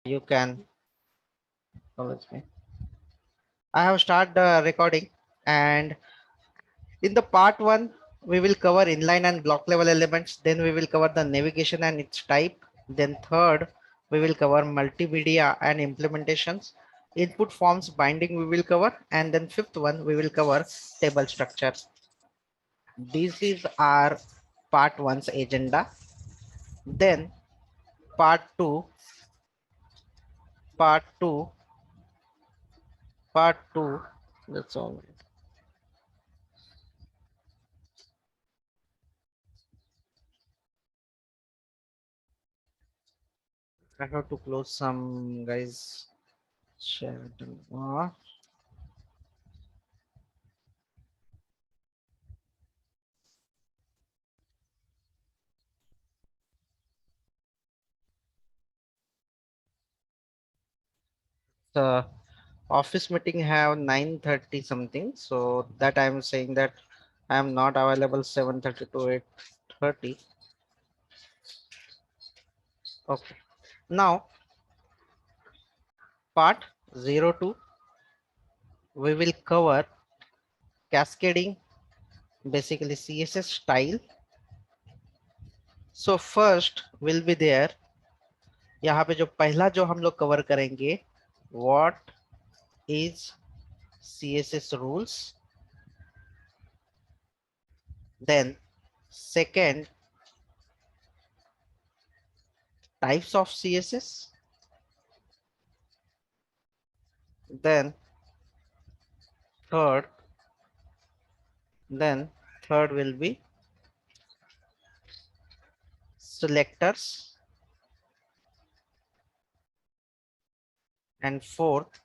You can acknowledge me. I have started recording, and in the part one, we will cover inline and block level elements. Then we will cover the navigation and its type. Then third, we will cover multimedia and implementations. Input forms binding we will cover, and then fifth one we will cover table structure. This is our part one's agenda. Then part two, part two, part two. That's all. I have to close some guys. Share it. The office meeting have 9:30 something, so that I'm saying that I am not available 7:30 to 8:30. Okay. Now part 02, we will cover cascading, basically CSS style. So first will be there, यहाँ पे जो पहला जो हम लोग cover करेंगे, what is CSS rules. Then second, types of CSS. Then third, third will be selectors, and fourth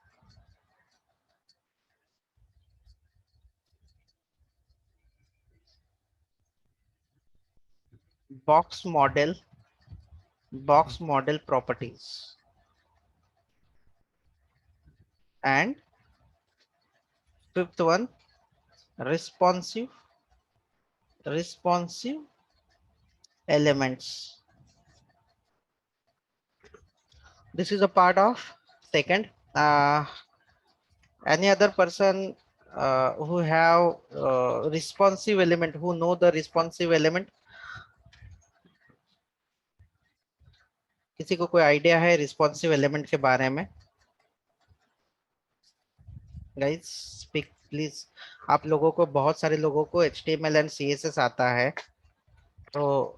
box model properties, and fifth one responsive elements. This is a part of second. Any other person who have responsive element, who know the responsive element? किसी को कोई idea है responsive element के बारे में? Guys speak please. आप लोगों को, बहुत सारे लोगों को HTML एंड CSS आता है, तो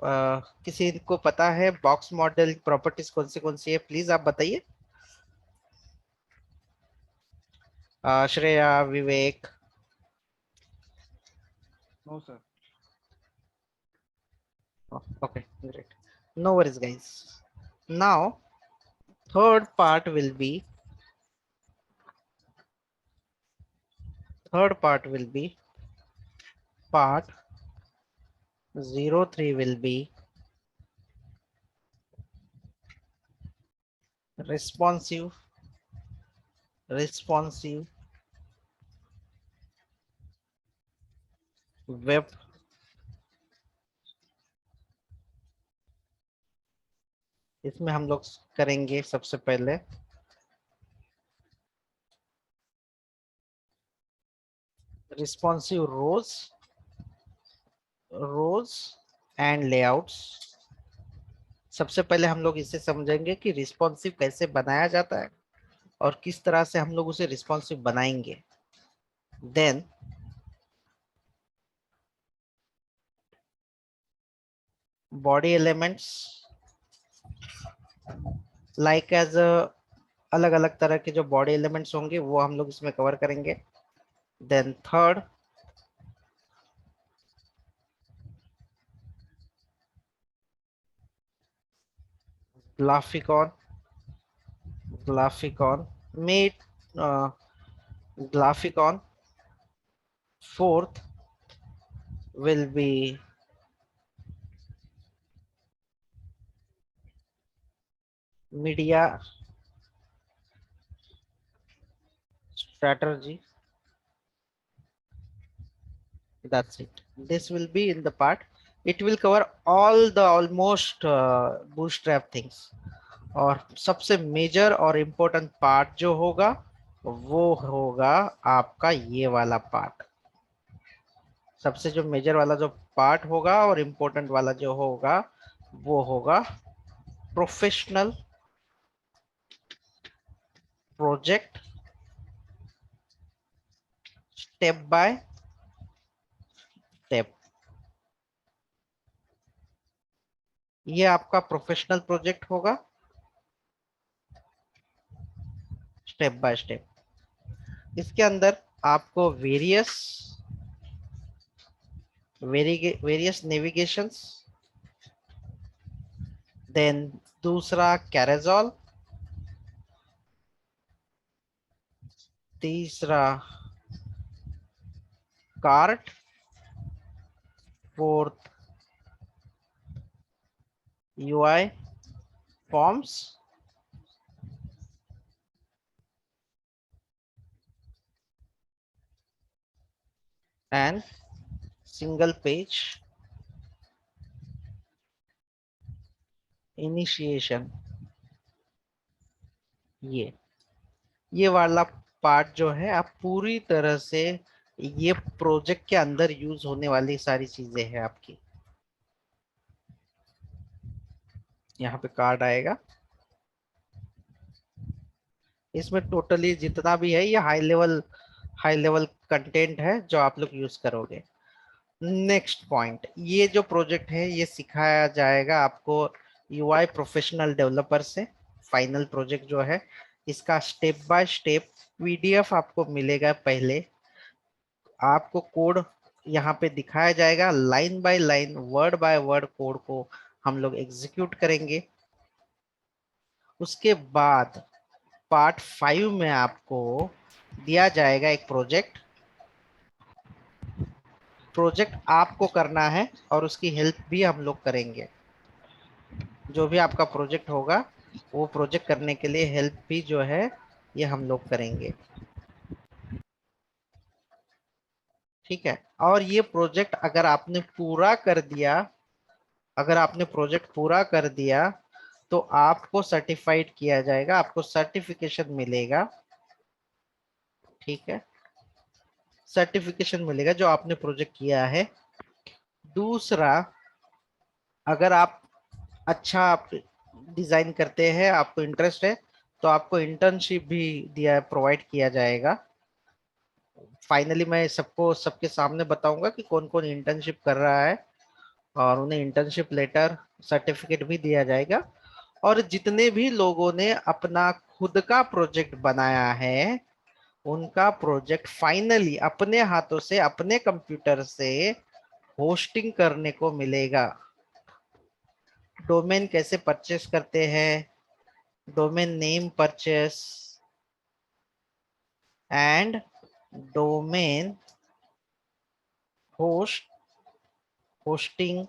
किसी को पता है बॉक्स मॉडल प्रॉपर्टीज कौन सी है? प्लीज आप बताइए. श्रेया, विवेक. No, sir. Okay, great. No worries guys. Now third part will be part 03 will be responsive web. इसमें हम लोग करेंगे सबसे पहले responsive rows एंड लेआउट्स. सबसे पहले हम लोग इसे समझेंगे कि रिस्पॉन्सिव कैसे बनाया जाता है और किस तरह से हम लोग उसे रिस्पॉन्सिव बनाएंगे. Then body elements, like as अलग अलग तरह के जो बॉडी एलिमेंट्स होंगे वो हम लोग इसमें कवर करेंगे. देन थर्ड, ग्राफिकॉन मेड ग्राफिकॉन. Fourth will be media strategy. That's it. This will be in the part. It will cover all the almost bootstrap things. और सबसे मेजर और इम्पोर्टेंट पार्ट जो होगा वो होगा आपका ये वाला पार्ट। सबसे जो मेजर वाला जो पार्ट होगा और इम्पोर्टेंट वाला जो होगा वो होगा professional project step by step. ये आपका प्रोफेशनल प्रोजेक्ट होगा स्टेप बाय स्टेप। इसके अंदर आपको वेरियस नेविगेशंस, देन दूसरा कैरेजोल, तीसरा cart, fourth UI forms, and single page initiation. ये वाला पार्ट जो है आप पूरी तरह से, ये प्रोजेक्ट के अंदर यूज होने वाली सारी चीजें हैं आपकी। यहाँ पे कार्ड आएगा, इसमें टोटली जितना भी है ये हाई लेवल कंटेंट है जो आप लोग यूज करोगे। नेक्स्ट पॉइंट, ये जो प्रोजेक्ट है ये सिखाया जाएगा आपको यूआई प्रोफेशनल डेवलपर से। फाइनल प्रोजेक्ट जो है इसका स्टेप बाय स्टेप पीडीएफ आपको मिलेगा। पहले आपको कोड यहाँ पे दिखाया जाएगा, line by line word by word code को हम लोग एग्जीक्यूट करेंगे। उसके बाद पार्ट 5 में आपको दिया जाएगा एक प्रोजेक्ट। प्रोजेक्ट आपको करना है और उसकी हेल्प भी हम लोग करेंगे। जो भी आपका प्रोजेक्ट होगा वो प्रोजेक्ट करने के लिए हेल्प भी जो है ये हम लोग करेंगे। ठीक है। और ये प्रोजेक्ट अगर आपने प्रोजेक्ट पूरा कर दिया तो आपको सर्टिफाइड किया जाएगा, आपको सर्टिफिकेशन मिलेगा। ठीक है, सर्टिफिकेशन मिलेगा जो आपने प्रोजेक्ट किया है। दूसरा, अगर आप अच्छा आप डिजाइन करते हैं, आपको इंटरेस्ट है, तो आपको इंटर्नशिप भी दिया प्रोवाइड किया जाएगा। फाइनली मैं सबको सबके सामने बताऊंगा कि कौन कौन इंटर्नशिप कर रहा है और उन्हें इंटर्नशिप लेटर सर्टिफिकेट भी दिया जाएगा। और जितने भी लोगों ने अपना खुद का प्रोजेक्ट बनाया है उनका प्रोजेक्ट फाइनली अपने हाथों से अपने कंप्यूटर से होस्टिंग करने को मिलेगा। डोमेन कैसे परचेस करते हैं, domain name purchase and domain host hosting,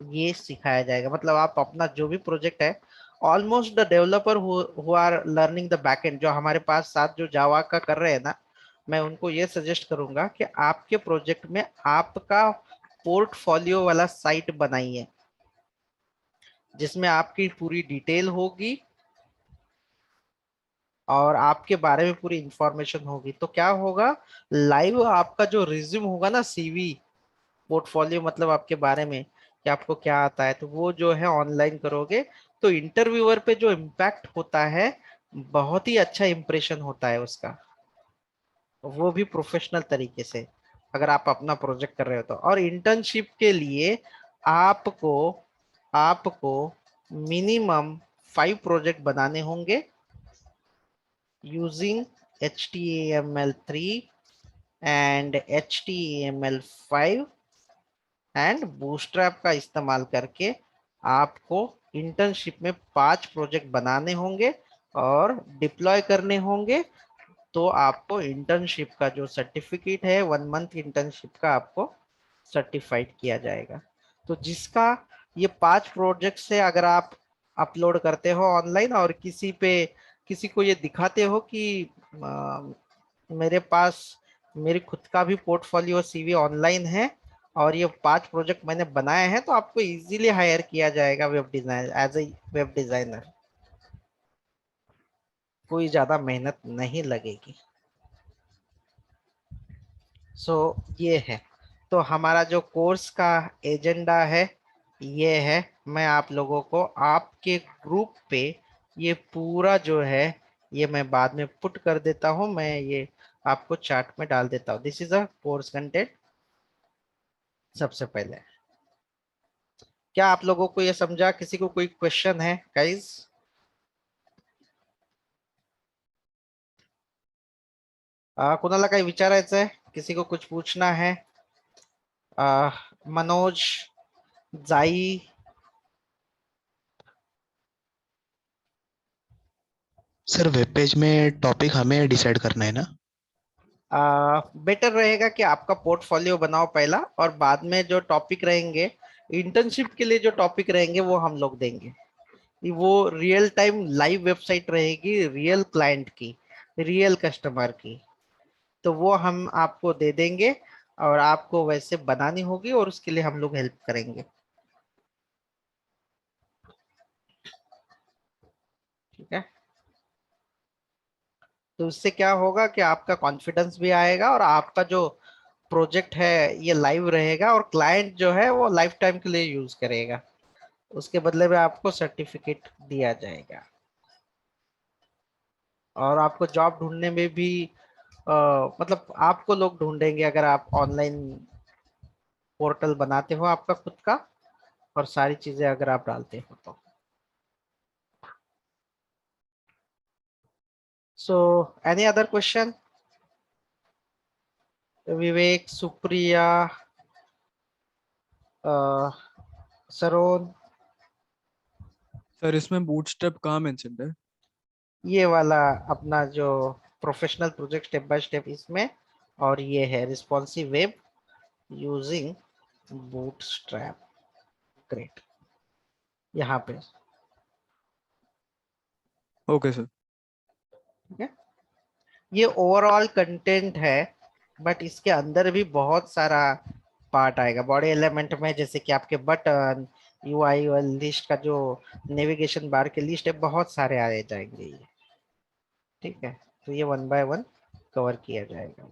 ये सिखाया जाएगा। मतलब आप अपना जो भी प्रोजेक्ट है, almost the developer who are learning the backend, जो हमारे पास साथ जो जावा का कर रहे हैं ना, मैं उनको ये सजेस्ट करूंगा कि आपके प्रोजेक्ट में आपका पोर्टफोलियो वाला साइट बनाइए जिसमें आपकी पूरी डिटेल होगी और आपके बारे में पूरी इंफॉर्मेशन होगी। तो क्या होगा, लाइव आपका जो रिज्यूम होगा ना, सीवी, पोर्टफोलियो, मतलब आपके बारे में कि आपको क्या आता है, तो वो जो है ऑनलाइन करोगे तो इंटरव्यूअर पे जो इम्पैक्ट होता है, बहुत ही अच्छा इंप्रेशन होता है उसका, वो भी प्रोफेशनल तरीके से, अगर आप अपना प्रोजेक्ट कर रहे हो तो। और इंटर्नशिप के लिए आपको आपको मिनिमम 5 प्रोजेक्ट बनाने होंगे using HTML3 and HTML5 and bootstrap का इस्तेमाल करके आपको इंटर्नशिप में 5 प्रोजेक्ट बनाने होंगे और डिप्लॉय करने होंगे। तो आपको इंटर्नशिप का जो सर्टिफिकेट है 1 मंथ इंटर्नशिप का आपको सर्टिफाइड किया जाएगा। तो जिसका ये 5 प्रोजेक्ट से अगर आप अपलोड करते हो ऑनलाइन और किसी को ये दिखाते हो कि मेरे पास मेरी खुद का भी पोर्टफोलियो सीवी ऑनलाइन है और ये 5 प्रोजेक्ट मैंने बनाए हैं, तो आपको इजीली हायर किया जाएगा web design as a web designer. कोई ज्यादा मेहनत नहीं लगेगी। सो ये है। तो हमारा जो कोर्स का एजेंडा है ये है। मैं आप लोगों को आपके ग्रुप पे ये पूरा जो है ये मैं बाद में पुट कर देता हूँ। मैं ये आपको चार्ट में डाल देता हूँ। This is a course content. सबसे पहले क्या आप लोगों को ये समझा? किसी को कोई क्वेश्चन है गाइस? कुणाला काही विचारायचं आहे? किसी को कुछ पूछना है? मनोज, जाई, सर वेब पेज में टॉपिक हमें डिसाइड करना है ना? बेटर रहेगा कि आपका पोर्टफोलियो बनाओ पहला, और बाद में जो टॉपिक रहेंगे इंटर्नशिप के लिए, जो टॉपिक रहेंगे वो हम लोग देंगे। वो रियल टाइम लाइव वेबसाइट रहेगी, रियल क्लाइंट की, रियल कस्टमर की। तो वो हम आपको दे देंगे और आपको वैसे बनानी होगी, और उसके लिए हम लोग हेल्प करेंगे। ठीक है। तो इससे क्या होगा कि आपका कॉन्फिडेंस भी आएगा, और आपका जो प्रोजेक्ट है ये लाइव रहेगा, और क्लाइंट जो है वो लाइफ टाइम के लिए यूज करेगा। उसके बदले में आपको सर्टिफिकेट दिया जाएगा। और आपको जॉब ढूंढने में भी मतलब आपको लोग ढूंढेंगे अगर आप ऑनलाइन पोर्टल बनाते हो आपका खुद का, और सारी चीजें अगर आप डालते हो तो। So any other question? Vivek, Supriya, Saron. Sir इसमें बूटस्ट्रैप कहाँ मेंशन है? ये वाला अपना जो professional project step by step इसमें, और ये है responsive web using Bootstrap. Great. यहाँ पे। Okay sir. ठीक है। ये ओवरऑल कंटेंट है, बट इसके अंदर भी बहुत सारा पार्ट आएगा बॉडी एलिमेंट में, जैसे कि आपके बटन, यूआई लिस्ट का जो नेविगेशन बार के लिस्ट है, बहुत सारे आए जाएंगे ये। ठीक है। तो ये 1 बाय 1 कवर किया जाएगा।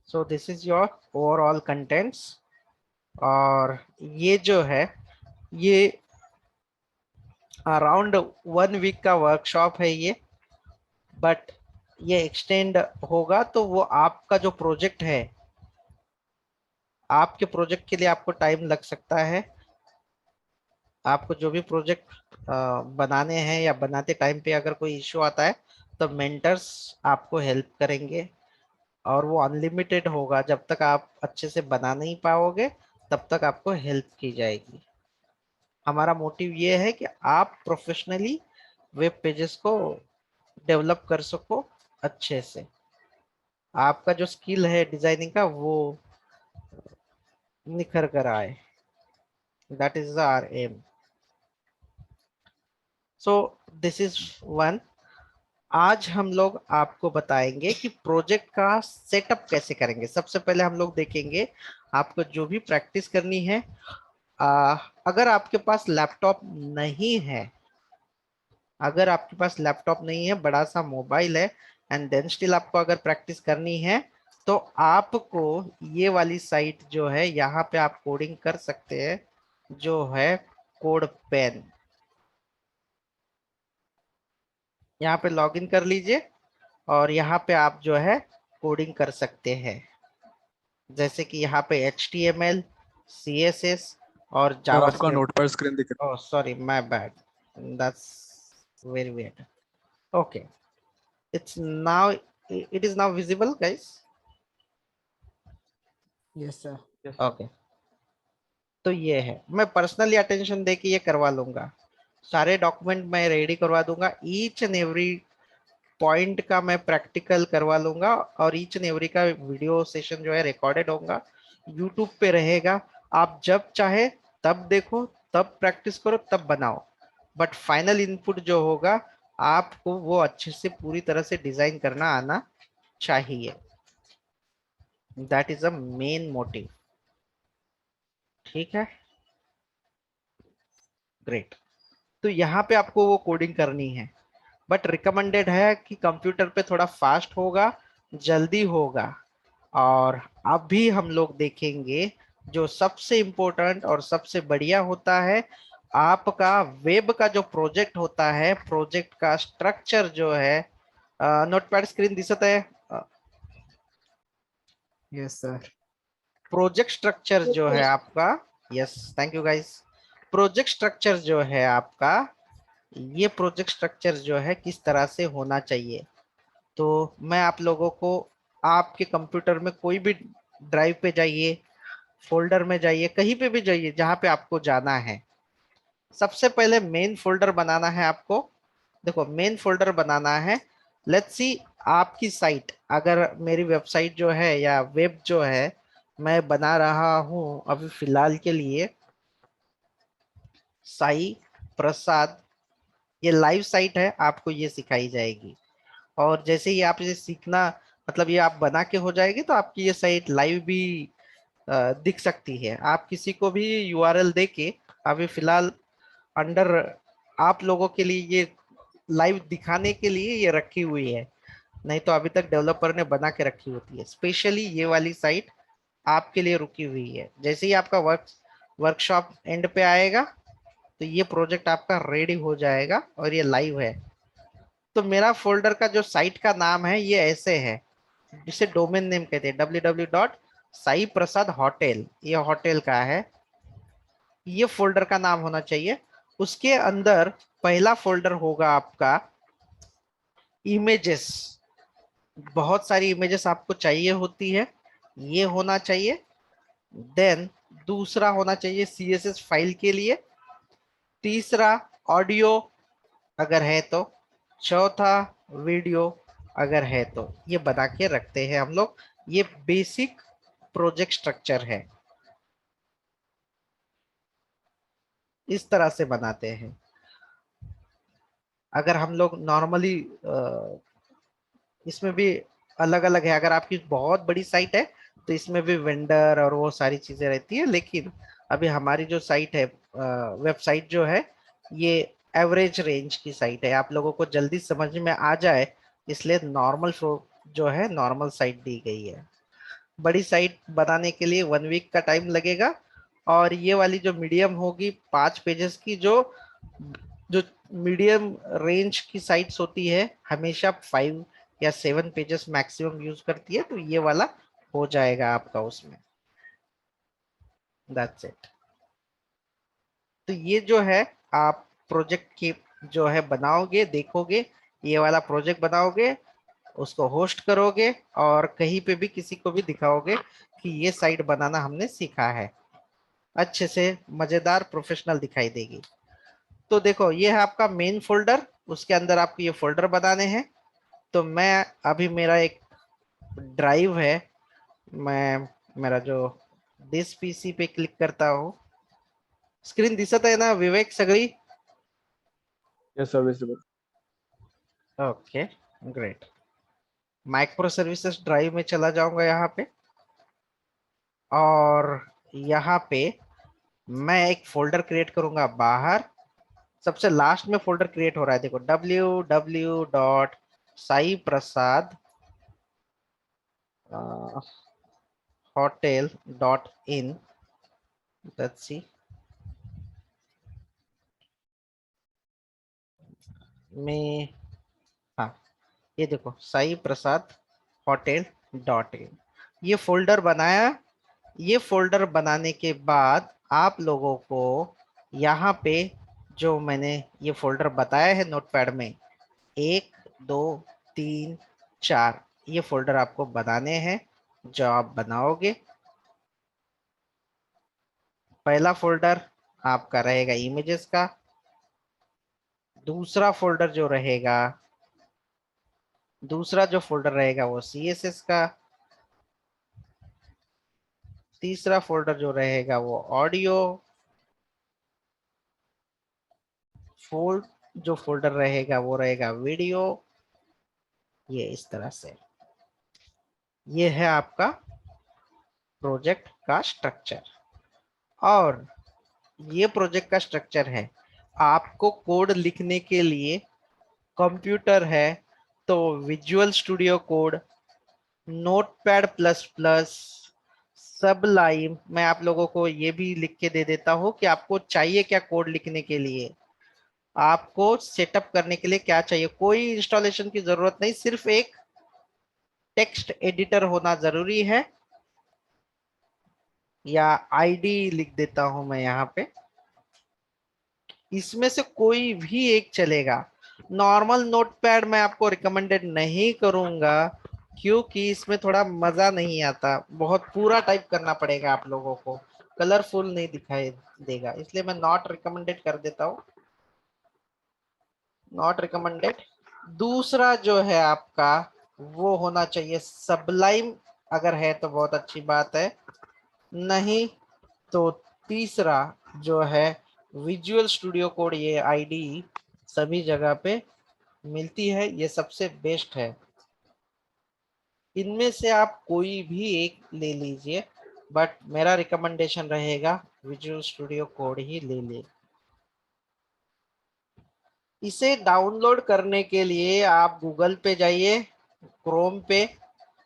सो this is your overall contents. और ये जो है ये अराउंड 1 वीक का वर्कशॉप है ये, बट ये एक्सटेंड होगा, तो वो आपका जो प्रोजेक्ट है, आपके प्रोजेक्ट के लिए आपको टाइम लग सकता है। आपको जो भी प्रोजेक्ट बनाने हैं या बनाते टाइम पे अगर कोई इश्यू आता है, तो मेंटर्स आपको हेल्प करेंगे। और वो अनलिमिटेड होगा, जब तक आप अच्छे से बना नहीं पाओगे तब तक आपको हेल्प की जाएगी। हमारा मोटिव ये है कि आप प्रोफेशनली वेब पेजेस को डेवलप कर सको अच्छे से। आपका जो स्किल है डिजाइनिंग का वो निखर कर आए। That is our aim. So this is one. आज हम लोग आपको बताएंगे कि प्रोजेक्ट का सेटअप कैसे करेंगे। सबसे पहले हम लोग देखेंगे आपको जो भी प्रैक्टिस करनी है। अगर आपके पास लैपटॉप नहीं है, अगर आपके पास लैपटॉप नहीं है, बड़ा सा मोबाइल है, एंड देन स्टिल आपको अगर प्रैक्टिस करनी है, तो आपको ये वाली साइट जो है यहाँ पे आप कोडिंग कर सकते हैं, जो है कोड पेन। यहाँ पे लॉगिन कर लीजिए, और यहाँ पे आप जो है कोडिंग कर सकते हैं। जैसे कि यहाँ पे HTML, CSS और सर आपका जावास्क्रिप्ट। नोट पर स्क्रीन दिख रहा oh sorry, my bad, that's very weird. Okay, it's now, it is now visible guys. Yes sir. Okay, तो ये है, मैं पर्सनली अटेंशन दे के ये करवा लूंगा। सारे डॉक्यूमेंट मैं रेडी करवा दूंगा, ईच एंड एवरी पॉइंट का मैं प्रैक्टिकल करवा लूंगा, और ईच एंड एवरी का वीडियो सेशन जो है रिकॉर्डेड होगा, यूट्यूब पे रहेगा। आप जब चाहे तब देखो, तब प्रैक्टिस करो, तब बनाओ। बट फाइनल इनपुट जो होगा, आपको वो अच्छे से पूरी तरह से डिजाइन करना आना चाहिए। That is a main motive. ठीक है, ग्रेट। तो यहाँ पे आपको वो कोडिंग करनी है, बट रिकमेंडेड है कि कंप्यूटर पे थोड़ा फास्ट होगा, जल्दी होगा। और अभी हम लोग देखेंगे जो सबसे इम्पोर्टेंट और सबसे बढ़िया होता है, आपका वेब का जो प्रोजेक्ट होता है, प्रोजेक्ट का स्ट्रक्चर जो है। नोटपैड स्क्रीन दिसत आहे? Yes sir. प्रोजेक्ट स्ट्रक्चर जो है आपका, yes thank you guys. Project structure जो है आपका, ये प्रोजेक्ट स्ट्रक्चर जो है किस तरह से होना चाहिए। तो मैं आप लोगों को, आपके कंप्यूटर में कोई भी ड्राइव पे जाइए, फोल्डर में जाइए, कहीं पे भी जाइए जहां पे आपको जाना है। सबसे पहले मेन फोल्डर बनाना है आपको। देखो मेन फोल्डर बनाना है। लेट्स सी, आपकी साइट, अगर मेरी वेबसाइट जो है या वेब जो है, मैं बना रहा हूं अभी फिलहाल के लिए साई प्रसाद, ये लाइव साइट है, आपको ये सिखाई जाएगी। और जैसे ही आप इसे सीखना, मतलब ये आप बना के हो जाएगी, तो आपकी ये साइट लाइव भी दिख सकती है। आप किसी को भी यूआरएल देके, अभी फिलहाल अंडर आप लोगों के लिए ये लाइव दिखाने के लिए ये रखी हुई है, नहीं तो अभी तक डेवलपर ने बना के रखी होती है। स्पेशली ये वाली साइट आपके लिए रुकी हुई है। जैसे ही आपका वर्कशॉप एंड पे आएगा, तो ये प्रोजेक्ट आपका रेडी हो जाएगा और ये लाइव है। तो मेरा फोल्डर का जो साइट का नाम है ये ऐसे है, जिसे डोमेन नेम कहते हैं, www.saiprasad.hotel, ये होटल का है, ये फोल्डर का नाम होना चाहिए। उसके अंदर पहला फोल्डर होगा आपका इमेजेस। बहुत सारी इमेजेस आपको चाहिए होती है, ये होना चाहिए। देन दूसरा होना चाहिए सीएसएस फाइल के लिए। तीसरा ऑडियो अगर है तो। चौथा वीडियो अगर है तो। ये बना के रखते हैं हम लोग। ये बेसिक प्रोजेक्ट स्ट्रक्चर है, इस तरह से बनाते हैं। अगर हम लोग नॉर्मली इसमें भी अलग अलग है। अगर आपकी बहुत बड़ी साइट है तो इसमें भी वेंडर और वो सारी चीजें रहती है, लेकिन अभी हमारी जो साइट है, वेबसाइट जो है, ये एवरेज रेंज की साइट है, आप लोगों को जल्दी समझ में आ जाए, इसलिए नॉर्मल जो है नॉर्मल साइट दी गई है। बड़ी साइट बनाने के लिए 1 वीक का टाइम लगेगा। और ये वाली जो मीडियम होगी 5 पेजेस की, जो जो मीडियम रेंज की साइट्स होती है, हमेशा 5 या 7 पेजेस मैक्सिमम यूज करती है, तो ये वाला हो जाएगा आपका उसमें। That's it. तो ये जो है, आप प्रोजेक्ट की जो है बनाओगे, देखोगे, ये वाला प्रोजेक्ट बनाओगे, उसको होस्ट करोगे और कहीं पे भी किसी को भी दिखाओगे कि ये साइट बनाना हमने सीखा है। अच्छे से मजेदार प्रोफेशनल दिखाई देगी। तो देखो ये है आपका मेन फोल्डर, उसके अंदर आपको ये फोल्डर बनाने हैं। तो मैं अभी, मेरा एक ड्राइव है, मैं मेरा जो दिस पीसी पे क्लिक करता हूँ, स्क्रीन दिसत आहे ना विवेक सगळी? Yes sir visible. Okay, great. Micro services drive में चला जाऊंगा यहाँ पे, और यहाँ पे मैं एक फोल्डर क्रिएट करूंगा बाहर। सबसे लास्ट में फोल्डर क्रिएट हो रहा है, देखो www.saiprasad hotel.in। लेट्स सी, में, हाँ, ये देखो साई प्रसाद hotel.in, ये फोल्डर बनाया। ये फोल्डर बनाने के बाद आप लोगों को यहाँ पे जो मैंने ये फोल्डर बताया है नोटपैड में, 1 2 3 4, ये फोल्डर आपको बनाने हैं। जो आप बनाओगे, पहला फोल्डर आपका रहेगा इमेजेस का। दूसरा फोल्डर जो रहेगा, दूसरा जो फोल्डर रहेगा वो सीएसएस का। तीसरा फोल्डर जो रहेगा वो ऑडियो। फोल्ड जो फोल्डर रहेगा वो रहेगा वीडियो। ये इस तरह से, ये है आपका प्रोजेक्ट का स्ट्रक्चर। और ये प्रोजेक्ट का स्ट्रक्चर है। आपको कोड लिखने के लिए कंप्यूटर है तो visual studio code, notepad plus plus, Sublime. मैं आप लोगों को ये भी लिख के दे देता हूँ कि आपको चाहिए क्या कोड लिखने के लिए, आपको सेटअप करने के लिए क्या चाहिए। कोई इंस्टॉलेशन की जरूरत नहीं, सिर्फ एक टेक्स्ट एडिटर होना जरूरी है, या आईडी लिख देता हूं मैं यहाँ पे। इसमें से कोई भी एक चलेगा। नॉर्मल नोटपैड मैं आपको रिकमेंडेड नहीं करूंगा, क्योंकि इसमें थोड़ा मजा नहीं आता, बहुत पूरा टाइप करना पड़ेगा आप लोगों को, कलरफुल नहीं दिखाई देगा, इसलिए मैं नॉट रिकमेंडेड कर देता हूँ, नॉट रिकमेंडेड। दूसरा जो है आपका, वो होना चाहिए सबलाइम। अगर है तो बहुत अच्छी बात है, नहीं तो तीसरा जो है विजुअल स्टूडियो कोड। ये आईडी सभी जगह पे मिलती है, ये सबसे बेस्ट है। इनमें से आप कोई भी एक ले लीजिए, बट मेरा रिकमेंडेशन रहेगा विजुअल स्टूडियो कोड ही ले ले। इसे डाउनलोड करने के लिए आप गूगल पे जाइए, क्रोम पे।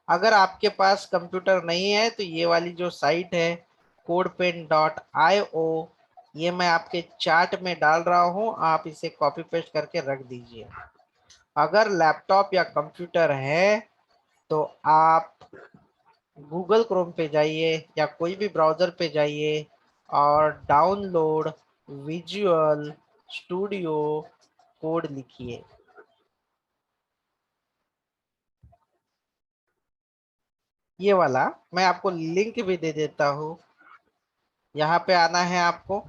अगर आपके पास कंप्यूटर नहीं है तो ये वाली जो साइट है codepen.io, ये मैं आपके चार्ट में डाल रहा हूँ, आप इसे कॉपी पेस्ट करके रख दीजिए। अगर लैपटॉप या कंप्यूटर है तो आप गूगल क्रोम पे जाइए या कोई भी ब्राउजर पे जाइए और डाउनलोड विजुअल स्टूडियो कोड लिखिए। ये वाला मैं आपको लिंक भी दे देता हूँ, यहाँ पे आना है आपको।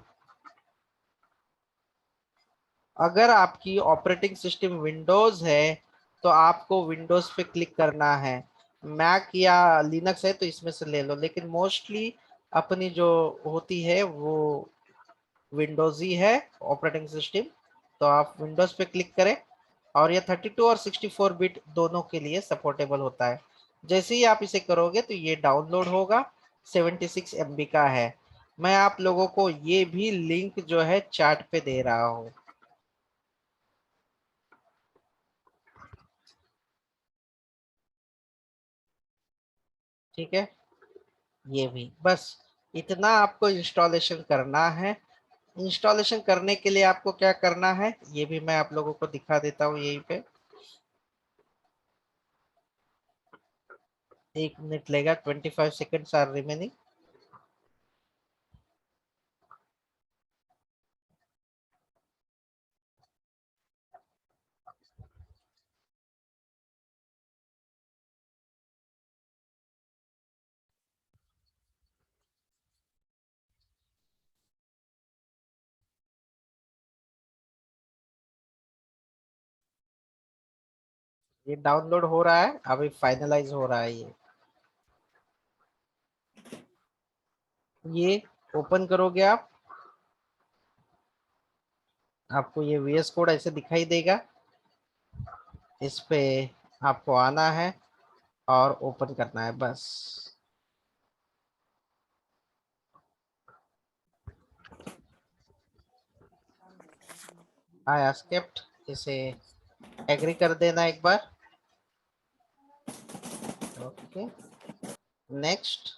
अगर आपकी ऑपरेटिंग सिस्टम विंडोज है तो आपको विंडोज पे क्लिक करना है, मैक या लिनक्स है तो इसमें से ले लो, लेकिन मोस्टली अपनी जो होती है वो विंडोज ही है ऑपरेटिंग सिस्टम। तो आप विंडोज पे क्लिक करें, और ये 32 और 64 बिट दोनों के लिए सपोर्टेबल होता है। जैसे ही आप इसे करोगे तो ये डाउनलोड होगा, 76 MB का है। मैं आप लोगों को ये भी लिंक जो है चैट पे दे रहा हूँ, ठीक है। ये भी बस इतना आपको इंस्टॉलेशन करना है। इंस्टॉलेशन करने के लिए आपको क्या करना है ये भी मैं आप लोगों को दिखा देता हूँ यहीं पे। 1 मिनट लेगा, 25 seconds आर रिमेनिंग। ये डाउनलोड हो रहा है, अभी फाइनलाइज हो रहा है ये ओपन करोगे आप, आपको ये VS कोड ऐसे दिखाई देगा। इस पे आपको आना है और ओपन करना है बस। आई एक्सेप्ट, इसे एग्री कर देना एक बार। Okay, next.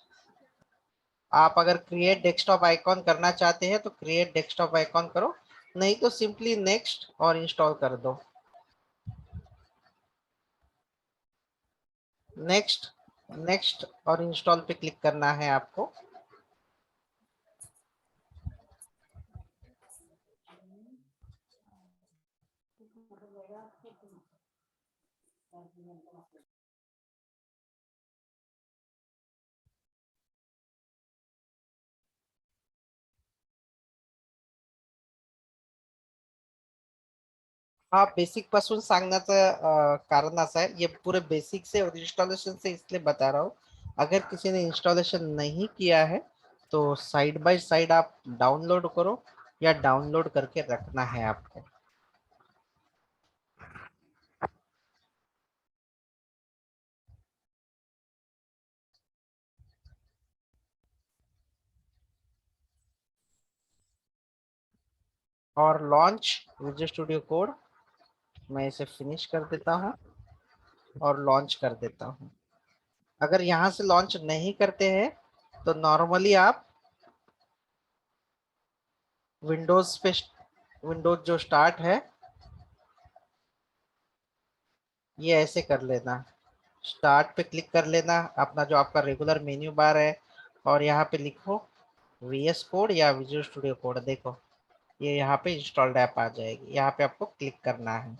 आप अगर क्रिएट डेस्कटॉप आइकॉन करना चाहते हैं तो क्रिएट डेस्कटॉप आइकॉन करो, नहीं तो सिंपली नेक्स्ट और इंस्टॉल कर दो। नेक्स्ट, नेक्स्ट और इंस्टॉल पे क्लिक करना है आपको। हा बेसिक पासून सांगण्याचं कारण असं आहे, ये पूरे बेसिक से और इंस्टॉलेशन से इसलिए बता रहा हूँ। अगर किसी ने इंस्टॉलेशन नहीं किया है तो साइड बाय साइड आप डाउनलोड करो, या डाउनलोड करके रखना है आपको। और लॉन्च विजुअल स्टूडियो कोड, मैं इसे फिनिश कर देता हूँ और लॉन्च कर देता हूँ। अगर यहाँ से लॉन्च नहीं करते हैं तो नॉर्मली आप विंडोज पे, विंडोज जो स्टार्ट है ये ऐसे कर लेना, स्टार्ट पे क्लिक कर लेना, अपना जो आपका रेगुलर मेन्यू बार है, और यहाँ पे लिखो VS कोड या विजुअल स्टूडियो कोड। देखो ये यहाँ पे इंस्टॉल्ड ऐप आ जाएगी, यहाँ पे आपको क्लिक करना है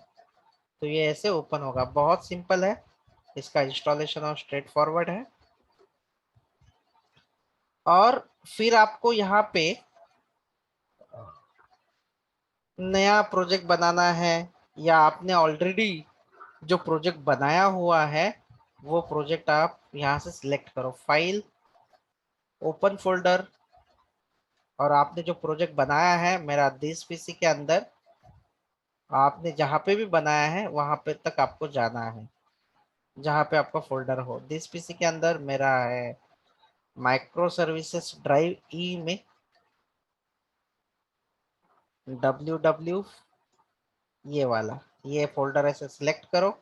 तो ये ऐसे ओपन होगा। बहुत सिंपल है, इसका इंस्टॉलेशन और स्ट्रेट फॉरवर्ड है। और फिर आपको यहाँ पे नया प्रोजेक्ट बनाना है, या आपने ऑलरेडी जो प्रोजेक्ट बनाया हुआ है वो प्रोजेक्ट आप यहाँ से सिलेक्ट करो, फाइल, ओपन फोल्डर, और आपने जो प्रोजेक्ट बनाया है मेरा दिस पीसी के अंदर, आपने जहाँ पे भी बनाया है वहां पे तक आपको जाना है, जहाँ पे आपका फोल्डर हो। दिस पीसी के अंदर मेरा है माइक्रो सर्विसेज ड्राइव ई में ww, ये वाला, ये फोल्डर ऐसे सिलेक्ट करो।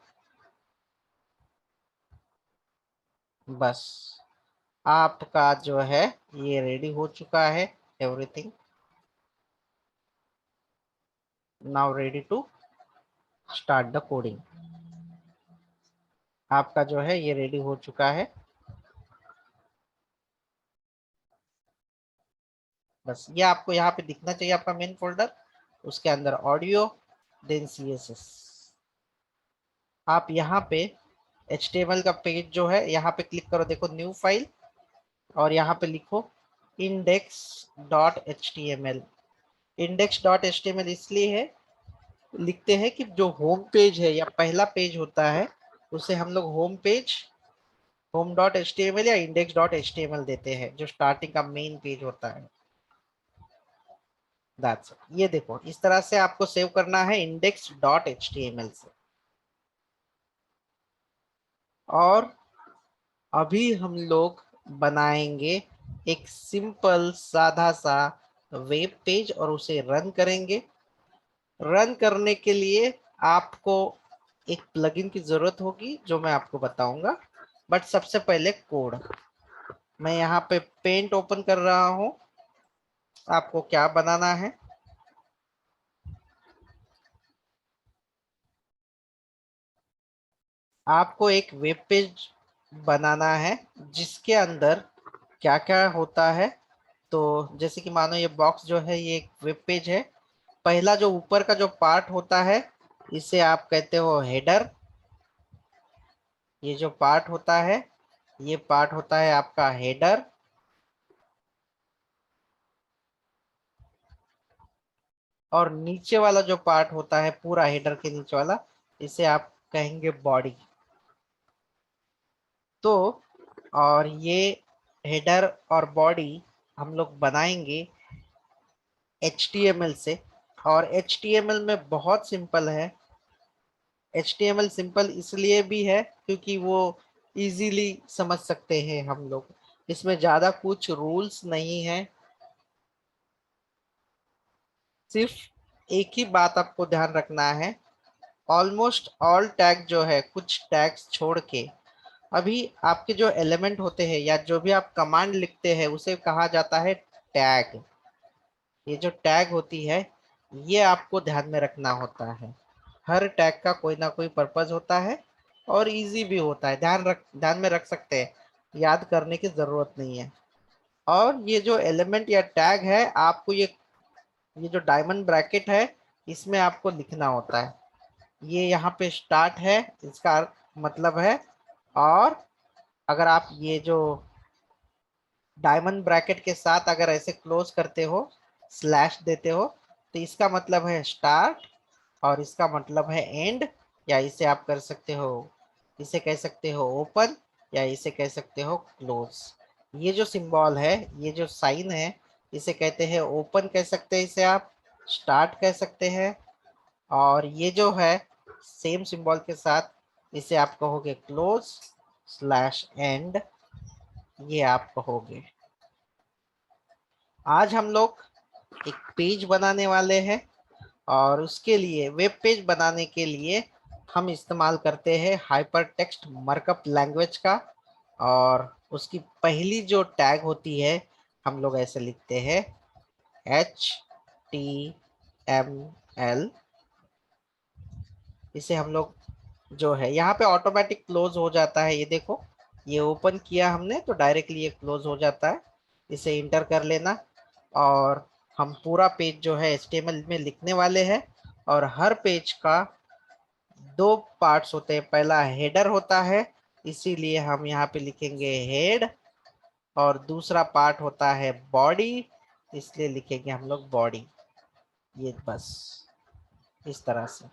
बस आपका जो है ये रेडी हो चुका है, everything now ready to start the coding. आपका जो है ये रेडी हो चुका है। बस ये आपको यहाँ पे दिखना चाहिए, आपका मेन फोल्डर, उसके अंदर ऑडियो, देन CSS। आप यहाँ पे HTML का पेज जो है यहाँ पे क्लिक करो, देखो न्यू फाइल, और यहाँ पे लिखो index.html। index.html इसलिए है लिखते हैं कि जो होम पेज है या पहला पेज होता है उसे हम लोग होम पेज, home.html या index.html देते हैं, जो स्टार्टिंग का मेन पेज होता है। That's it. ये देखो इस तरह से आपको सेव करना है index.html से। और अभी हम लोग बनाएंगे एक सिंपल साधा सा वेब पेज और उसे रन करेंगे। रन करने के लिए आपको एक प्लगइन की जरूरत होगी जो मैं आपको बताऊंगा, बट सबसे पहले कोड। मैं यहाँ पे पेंट ओपन कर रहा हूँ। आपको क्या बनाना है, आपको एक वेब पेज बनाना है जिसके अंदर क्या क्या होता है। तो जैसे कि मानो ये बॉक्स जो है ये एक वेब पेज है। पहला जो ऊपर का जो पार्ट होता है इसे आप कहते हो हेडर। ये जो पार्ट होता है ये पार्ट होता है आपका हेडर। और नीचे वाला जो पार्ट होता है पूरा हेडर के नीचे वाला, इसे आप कहेंगे बॉडी। तो और ये हेडर और बॉडी हम लोग बनाएंगे HTML से। और HTML में बहुत सिंपल है। HTML सिंपल इसलिए भी है क्योंकि वो इजीली समझ सकते हैं हम लोग, इसमें ज़्यादा कुछ रूल्स नहीं है। सिर्फ एक ही बात आपको ध्यान रखना है, ऑलमोस्ट ऑल टैग जो है कुछ टैग्स छोड़ के, अभी आपके जो एलिमेंट होते हैं या जो भी आप कमांड लिखते हैं उसे कहा जाता है टैग। ये जो टैग होती है ये आपको ध्यान में रखना होता है। हर टैग का कोई ना कोई पर्पस होता है और इजी भी होता है, ध्यान में रख सकते हैं, याद करने की जरूरत नहीं है। और ये जो एलिमेंट या टैग है आपको ये जो डायमंड ब्रैकेट है इसमें आपको लिखना होता है। ये यहाँ पे स्टार्ट है, इसका मतलब है। और अगर आप ये जो डायमंड ब्रैकेट के साथ अगर ऐसे क्लोज करते हो, स्लैश देते हो, तो इसका मतलब है स्टार्ट और इसका मतलब है एंड। या इसे आप कर सकते हो, इसे कह सकते हो ओपन, या इसे कह सकते हो क्लोज। ये जो सिंबल है, ये जो साइन है, इसे कहते हैं ओपन कह सकते हैं, इसे आप स्टार्ट कह सकते हैं। और ये जो है सेम सिंबल के साथ इसे आप कहोगे क्लोज स्लैश एंड, ये आप कहोगे। आज हम लोग एक पेज बनाने वाले हैं और उसके लिए वेब पेज बनाने के लिए हम इस्तेमाल करते हैं हाइपर टेक्स्ट मार्कअप लैंग्वेज का। और उसकी पहली जो टैग होती है हम लोग ऐसे लिखते हैं HTML। इसे हम लोग जो है यहाँ पे ऑटोमेटिक क्लोज हो जाता है, ये देखो, ये ओपन किया हमने तो डायरेक्टली ये क्लोज हो जाता है। इसे इंटर कर लेना और हम पूरा पेज जो है HTML में लिखने वाले हैं। और हर पेज का दो पार्ट्स होते हैं, पहला हेडर होता है, इसीलिए हम यहाँ पे लिखेंगे हेड। और दूसरा पार्ट होता है बॉडी, इसलिए लिखेंगे हम लोग बॉडी। ये बस इस तरह से।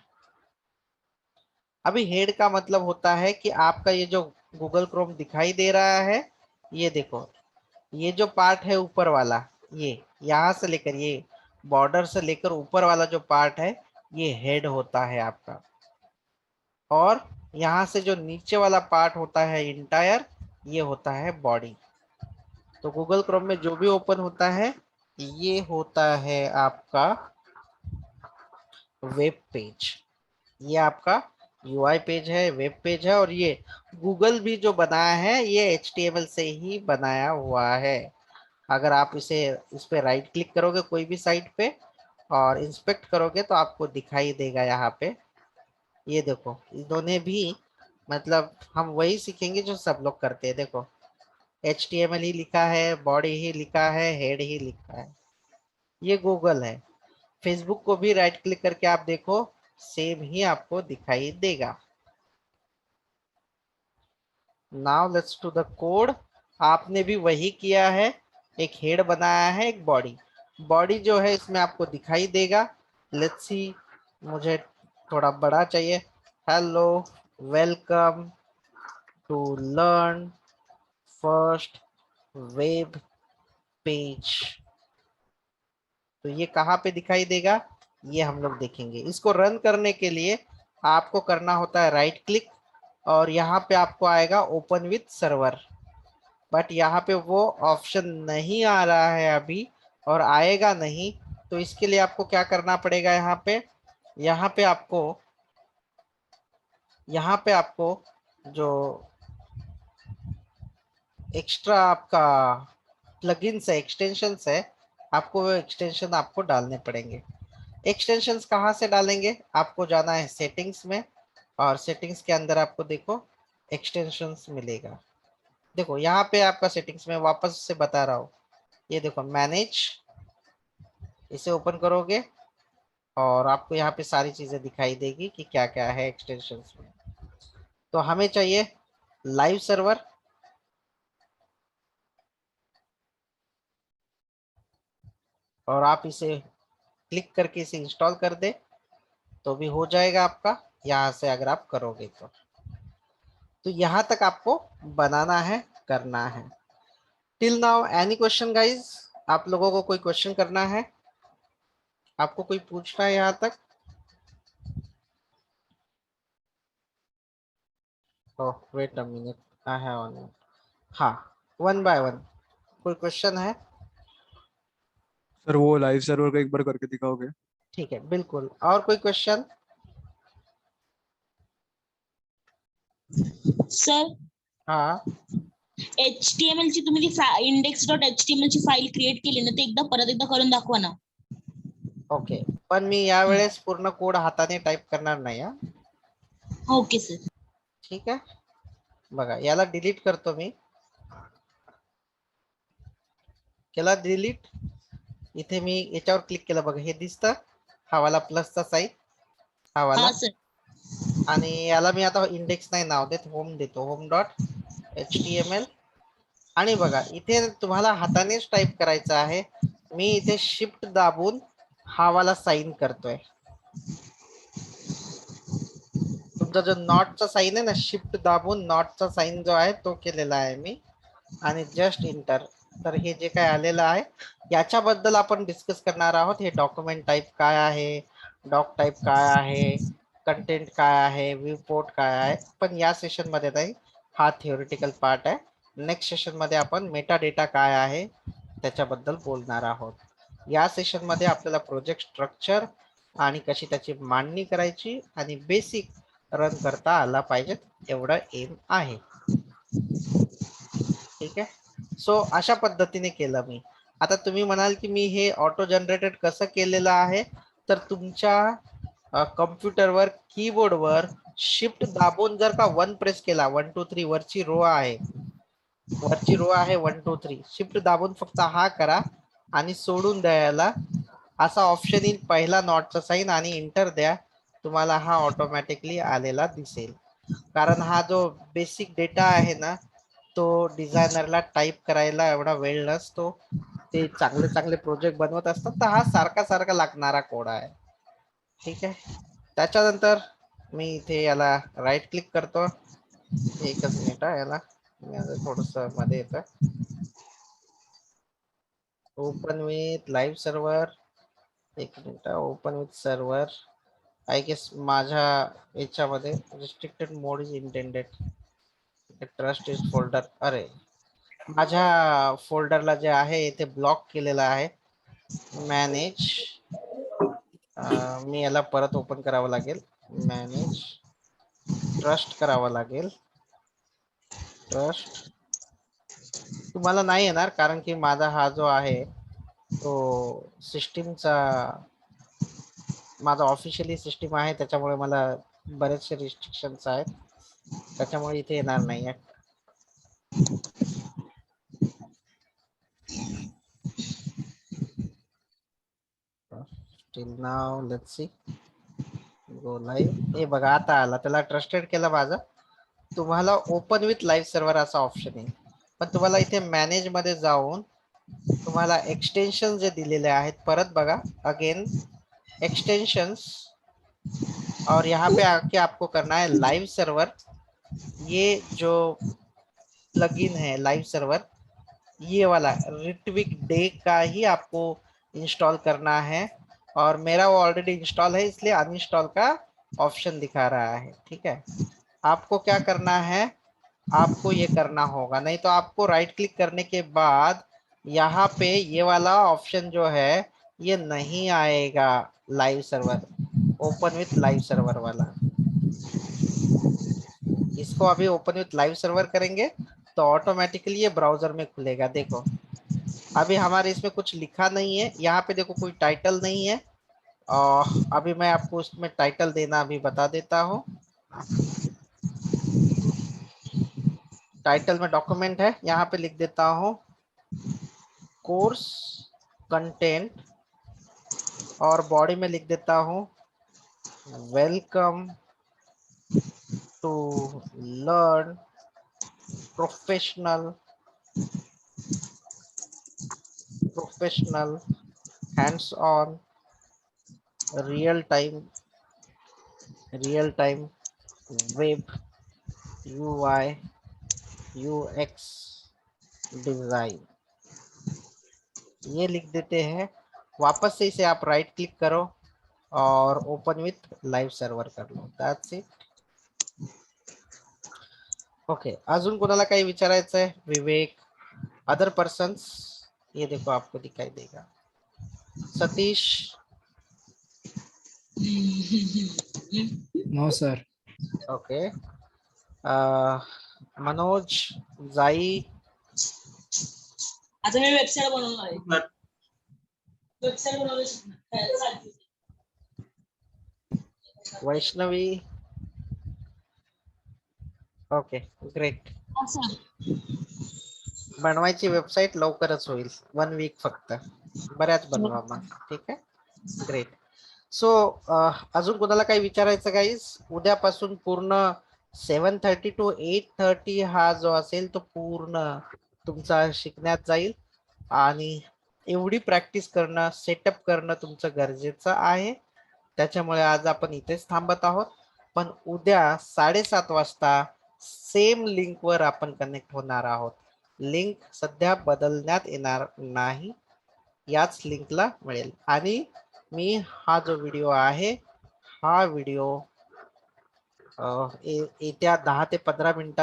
अभी हेड का मतलब होता है कि आपका ये जो गूगल क्रोम दिखाई दे रहा है, ये देखो, ये जो पार्ट है ऊपर वाला, ये यहाँ से लेकर ये बॉर्डर से लेकर ऊपर वाला जो पार्ट है, ये हेड होता है आपका। और यहाँ से जो नीचे वाला पार्ट होता है इंटायर, ये होता है बॉडी। तो गूगल क्रोम में जो भी ओपन होता है ये होता है आपका वेब पेज। ये आपका यूआई पेज है, वेब पेज है। और ये गूगल भी जो बनाया है ये HTML से ही बनाया हुआ है। अगर आप इस पे राइट क्लिक करोगे कोई भी साइट पे और इंस्पेक्ट करोगे तो आपको दिखाई देगा यहाँ पे। ये देखो, इन्होंने भी मतलब हम वही सीखेंगे जो सब लोग करते हैं। देखो, HTML ही लिखा है, बॉडी ही लिखा है, हेड ही लिखा है। ये गूगल है। फेसबुक को भी राइट क्लिक करके आप देखो, सेम ही आपको दिखाई देगा। Now let's to the code. आपने भी वही किया है, एक हेड बनाया है, एक बॉडी। बॉडी जो है इसमें आपको दिखाई देगा। लेट्स सी, मुझे थोड़ा बड़ा चाहिए। Hello, welcome to learn first web page. तो ये कहाँ पे दिखाई देगा, ये हम लोग देखेंगे। इसको रन करने के लिए आपको करना होता है राइट क्लिक और यहाँ पे आपको आएगा ओपन विथ सर्वर। बट यहाँ पे वो ऑप्शन नहीं आ रहा है अभी और आएगा नहीं। तो इसके लिए आपको क्या करना पड़ेगा, यहाँ पे आपको जो एक्स्ट्रा आपका प्लगइन्स है, एक्सटेंशंस है, आपको वो एक्सटेंशन आपको डालने पड़ेंगे। एक्सटेंशंस कहाँ से डालेंगे, आपको जाना है सेटिंग्स में और सेटिंग्स के अंदर आपको देखो एक्सटेंशंस मिलेगा। देखो यहाँ पे आपका सेटिंग्स में वापस से बता रहा हूँ, ये देखो मैनेज, इसे ओपन करोगे और आपको यहाँ पे सारी चीजें दिखाई देगी कि क्या क्या है एक्सटेंशंस में। तो हमें चाहिए लाइव सर्वर। और आप इसे क्लिक करके इसे इंस्टॉल कर दे तो भी हो जाएगा आपका, यहाँ से अगर आप करोगे तो यहाँ तक आपको बनाना है, करना है। Till now any question guys? आप लोगों को कोई क्वेश्चन करना है, आपको कोई पूछना है यहाँ तक? Oh wait a minute, I have one. हाँ, वन बाय वन कोई क्वेश्चन है? सर वो लाइव सर्वर का एक बार करके दिखाओगे? ठीक है, बिल्कुल। और कोई क्वेश्चन? सर, हाँ, HTML ची तुम्ही ती index.html ची फाईल क्रिएट केली ना, ते एकदा परत एकदा करून दाखवा ना. ओके, पण मी यावेळेस पूर्ण कोड हाताने टाइप करणार नाही हा. Okay sir. ठीक आहे, बघा याला डिलीट करतो मी. केला डिलीट. इथे मी याच्यावर क्लिक केलं बघा, हे दिसतं हा वाला प्लसचा साईन, हा वाला. हा सर. आणि याला मी आता इंडेक्स नाही नाव देत, होम देतो, home.html. आणि बघा इथे तुम्हाला हातानेच टाइप करायचं आहे. मी इथे शिफ्ट दाबून हा वाला साइन करतोय. तुमचा जो नॉटचा साइन आहे ना, शिफ्ट दाबून नॉटचा साइन जो आहे तो केलेला आहे मी आणि जस्ट इंटर. तर हे जे काय आलेलं आहे याच्याबद्दल आपण डिस्कस करणार आहोत. हे डॉक्युमेंट टाइप काय आहे, डॉक टाइप काय आहे, कंटेंट काय आहे, व्यू पोर्ट काय आहे. पण या सेशन मध्ये नाही, हा थिओरिटिकल पार्ट आहे. नेक्स्ट सेशन मध्ये आपण मेटा डेटा काय आहे त्याच्याबद्दल बोलणार आहोत. या सेशन मध्ये आपल्याला प्रोजेक्ट स्ट्रक्चर आणि कशी त्याची मांडणी करायची आणि बेसिक रन करता आला पाहिजे एवढं एम आहे. ठीक आहे. सो अशा पद्धतीने केलं मी. आता तुम्ही म्हणाल की मी हे ऑटो जनरेटेड कसं केलेलं आहे, तर तुमच्या कम्प्युटरवर कीबोर्डवर शिफ्ट दाबून जर का 1 प्रेस केला, 1 2 3 वरची रो आहे, 1 2 3 शिफ्ट दाबून फक्त हा करा आणि सोडून द्यायला असा ऑप्शन येईल, पहिला नॉटचा साइन आणि इंटर द्या, तुम्हाला हा ऑटोमॅटिकली आलेला दिसेल. कारण हा जो बेसिक डेटा आहे ना, तो डिझायनरला टाईप करायला एवढा वेळ नसतो. ते चांगले चांगले प्रोजेक्ट बनवत असतात, तर हा सारखा लागणारा कोड आहे. ठीक आहे. त्याच्यानंतर मी इथे याला राईट क्लिक करतो. एकच मिनिट याला थोडस मध्ये येतं. Open with live server. एक minute. Open with server. I guess माझ्या याच्यामध्ये restricted mode is intended. Trust is folder. अरे माझ्या फोल्डरला जे आहे ते ब्लॉक केलेलं आहे. मॅनेज. मी याला परत ओपन करावं लागेल. मॅनेज ट्रस्ट करावं लागेल. ट्रस्ट तुम्हाला नाही येणार कारण की माझा हा जो आहे तो सिस्टीमचा, माझा ऑफिशियली सिस्टीम आहे, त्याच्यामुळे मला बरेचसे रिस्ट्रिक्शन्स आहेत, त्याच्यामुळे इथे येणार नाही आहे. Till now let's see. Go live. हे बघा आता आला. त्याला ट्रस्टेड केलं माझं. तुम्हाला ओपन विथ लाईव्ह सर्व्हर असा ऑप्शन येईल, पण तुम्हाला इथे मॅनेज मध्ये जाऊन तुम्हाला एक्सटेन्शन जे दिलेले आहेत परत बघा. अगेन एक्सटेंशंस और यहाँ पे आके आपको करना है लाइव सर्वर. ये जो प्लगइन है लाइव सर्वर, ये वाला रिट्विक डे का ही आपको इंस्टॉल करना है, और मेरा वो ऑलरेडी इंस्टॉल है इसलिए अनइंस्टॉल का ऑप्शन दिखा रहा है. ठीक है. आपको क्या करना है, आपको ये करना होगा, नहीं तो आपको राइट क्लिक करने के बाद यहाँ पे ये वाला ऑप्शन जो है ये नहीं आएगा. Live server, open with live server वाला, इसको अभी ओपन विथ लाइव सर्वर करेंगे तो ऑटोमेटिकली ये ब्राउजर में खुलेगा. देखो अभी हमारे इसमें कुछ लिखा नहीं है, यहाँ पे देखो कोई टाइटल नहीं है. अभी मैं आपको उसमें टाइटल देना अभी बता देता हूँ. टाइटल में डॉक्यूमेंट है, यहाँ पे लिख देता हूँ कोर्स कंटेंट, और बॉडी में लिख देता हूँ welcome to learn professional hands on real time web UI UX design, ये लिख देते हैं. वापस से इसे आप राइट क्लिक करो और ओपन विथ लाइव सर्वर कर लो. That's it. ओके. अजून कोणाला काही विचारायचं आहे? विवेक, अदर पर्सन्स, ये देखो आपको दिखाई देगा. Satish. No sir. Okay. Manoj, Jai. आता मी वेबसाईट बनवणार आहे. वेबसाईट बनवणार. वैष्णवी. Okay great. बनवायची वेबसाईट लवकरच होईल, 1 वीक फक्त. बऱ्याच बनवा मग. ठीक आहे. ग्रेट. सो अजून कोणाला काही विचारायचं गाईज? उद्यापासून पूर्ण 7:30 to 8:30 हा जो असेल तो पूर्ण तुमचा शिकण्यात जाईल, आणि एवढी प्रॅक्टिस करणं, सेटअप करणं तुमचं गरजेचं आहे. त्याच्यामुळे आज आपण इथेच थांबत आहोत, पण उद्या 7:30 वाजता सेम लिंक वर आपण कनेक्ट होणार आहोत. लिंक सध्या बदलण्यात येणार नाही, याच लिंकला मिळेल. आणि मी हा जो व्हिडिओ आहे हा व्हिडिओ येत्या 10 ते 15 मिनिटात